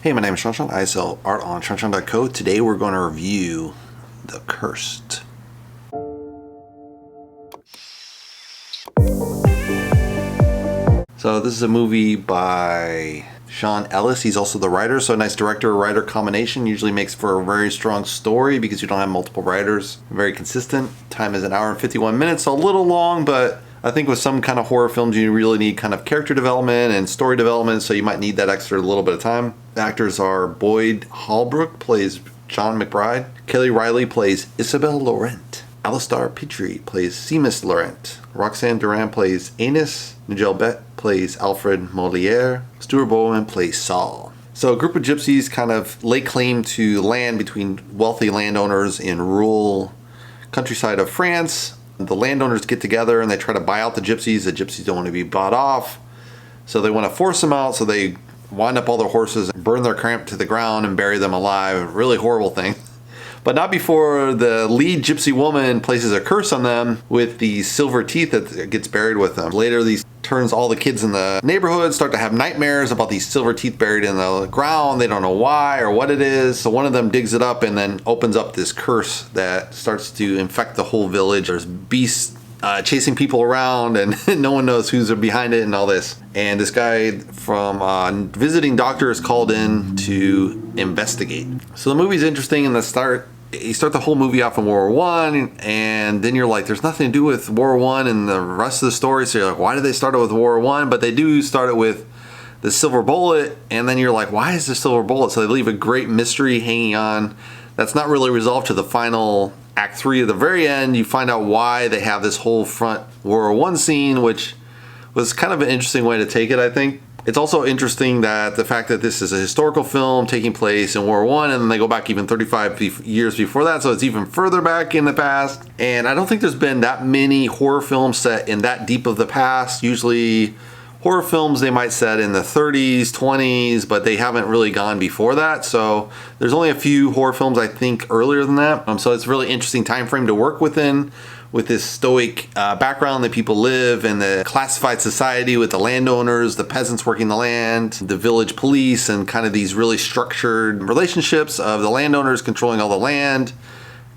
Hey, my name is ShawNshawN. I sell art on ShawNshawN.co. Today we're going to review The Cursed. So this is a movie by Ellis. He's also the writer, so a nice director-writer combination usually makes for a very strong story because you don't have multiple writers. Very consistent. Time is 1 hour and 51 minutes, so a little long, but I think with some kind of horror films you really need kind of character development and story development, so you might need that extra little bit of time. The actors are Holbrook plays John McBride. Reilly plays Isabelle Laurent. Alistair Petrie plays Seamus Laurent. Roxane Duran plays Anais. Nigel plays Alfred Moliere. Stuart Bowman plays Saul. So a group of gypsies kind of lay claim to land between wealthy landowners in rural countryside of France. The landowners get together and they try to buy out the gypsies. The gypsies don't want to be bought off, so they want to force them out. So they wind up all their horses, burn their camp to the ground, and bury them alive. Really horrible thing. But not before the lead gypsy woman places a curse on them with the silver teeth that gets buried with them. Later, these turns all the kids in the neighborhood start to have nightmares about these silver teeth buried in the ground. They don't know why or what it is. So one of them digs it up and then opens up this curse that starts to infect the whole village. There's beasts chasing people around and no one knows who's behind it and all this. And this guy from visiting doctor is called in to investigate. So the movie's interesting in the start. You start the whole movie off in World War I, and then you're like, there's nothing to do with World War I and the rest of the story. So you're like, why did they start it with World War I? But they do start it with the silver bullet, and then you're like, why is there silver bullet? So they leave a great mystery hanging on that's not really resolved to the final Act 3 at the very end. You find out why they have this whole front World War I scene, which was kind of an interesting way to take it, I think. It's also interesting that the fact that this is a historical film taking place in World War I, and then they go back even 35 years before that, so it's even further back in the past. And I don't think there's been that many horror films set in that deep of the past. Usually horror films they might set in the 30s, 20s, but they haven't really gone before that. So there's only a few horror films I think earlier than that. So it's a really interesting time frame to work within, with this stoic background that people live in the classified society with the landowners, the peasants working the land, the village police, and kind of these really structured relationships of the landowners controlling all the land.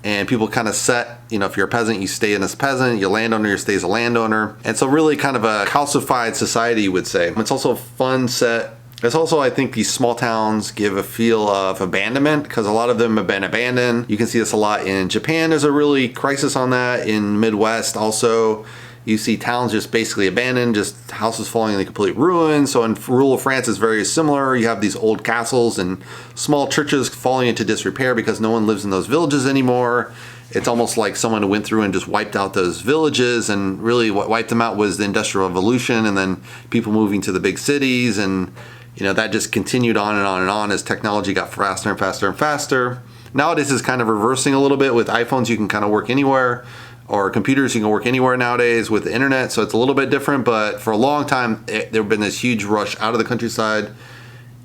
And people kind of set, if you're a peasant, you stay in as a peasant, your landowner, you stay as a landowner. And so really kind of a calcified society, you would say. It's also a fun set. It's also, I think, these small towns give a feel of abandonment because a lot of them have been abandoned. You can see this a lot in Japan. There's a really crisis on that. In Midwest also, you see towns just basically abandoned, just houses falling into complete ruin. So in rural France, it's very similar. You have these old castles and small churches falling into disrepair because no one lives in those villages anymore. It's almost like someone went through and just wiped out those villages, and really what wiped them out was the Industrial Revolution and then people moving to the big cities, and that just continued on and on and on as technology got faster and faster and faster. Nowadays it's kind of reversing a little bit. With iPhones you can kind of work anywhere, or computers you can work anywhere nowadays with the internet, so it's a little bit different. But for a long time there have been this huge rush out of the countryside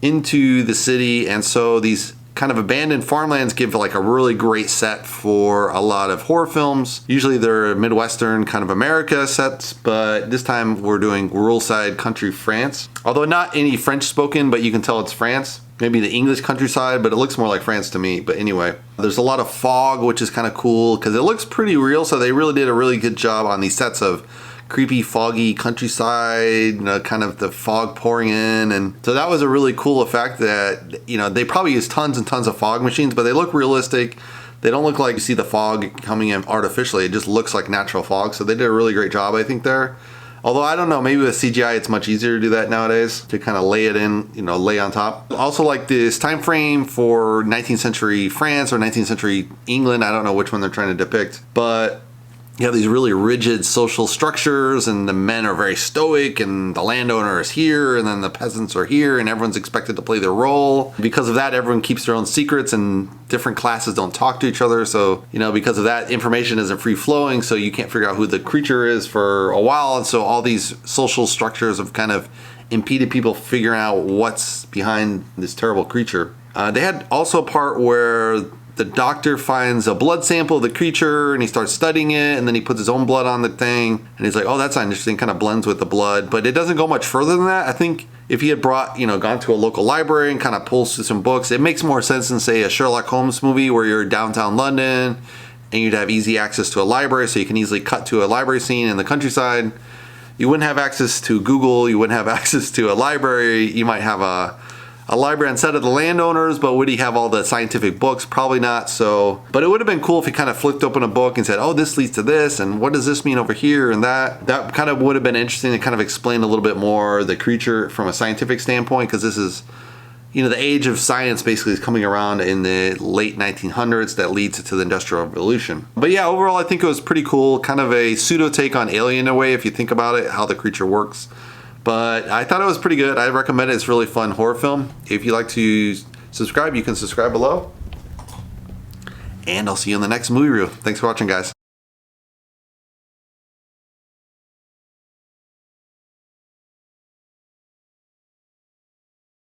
into the city, and so these kind of abandoned farmlands give like a really great set for a lot of horror films. Usually they're Midwestern kind of America sets, but this time we're doing rural side country France. Although not any French spoken, but you can tell it's France. Maybe the English countryside, but it looks more like France to me. But anyway, there's a lot of fog, which is kind of cool because it looks pretty real. So they really did a really good job on these sets of creepy, foggy countryside, kind of the fog pouring in. And so that was a really cool effect that, they probably use tons and tons of fog machines, but they look realistic. They don't look like you see the fog coming in artificially. It just looks like natural fog. So they did a really great job, I think, there. Although I don't know, maybe with CGI it's much easier to do that nowadays, to kind of lay it in, lay on top. Also like this time frame for 19th century France or 19th century England. I don't know which one they're trying to depict, but you have these really rigid social structures, and the men are very stoic, and the landowner is here, and then the peasants are here, and everyone's expected to play their role. Because of that, everyone keeps their own secrets, and different classes don't talk to each other. So, because of that, information isn't free flowing, so you can't figure out who the creature is for a while. And so all these social structures have kind of impeded people figuring out what's behind this terrible creature. They had also a part where the doctor finds a blood sample of the creature and he starts studying it, and then he puts his own blood on the thing and he's like, oh, that's interesting, kind of blends with the blood. But it doesn't go much further than that. I think if he had brought, gone to a local library and kind of pulls through some books, it makes more sense than, say, a Sherlock Holmes movie where you're downtown London and you'd have easy access to a library, so you can easily cut to a library scene in the countryside. You wouldn't have access to Google, you wouldn't have access to a library. You might have a library on set of the landowners, but would he have all the scientific books? Probably not. So, but it would have been cool if he kind of flipped open a book and said, oh, this leads to this, and what does this mean over here and that. That kind of would have been interesting to kind of explain a little bit more the creature from a scientific standpoint, because this is, the age of science basically is coming around in the late 1900s that leads to the Industrial Revolution. But yeah, overall I think it was pretty cool, kind of a pseudo take on Alien in a way if you think about it, how the creature works. But I thought it was pretty good. I recommend it. It's a really fun horror film. If you'd like to subscribe, you can subscribe below. And I'll see you in the next movie review. Thanks for watching, guys.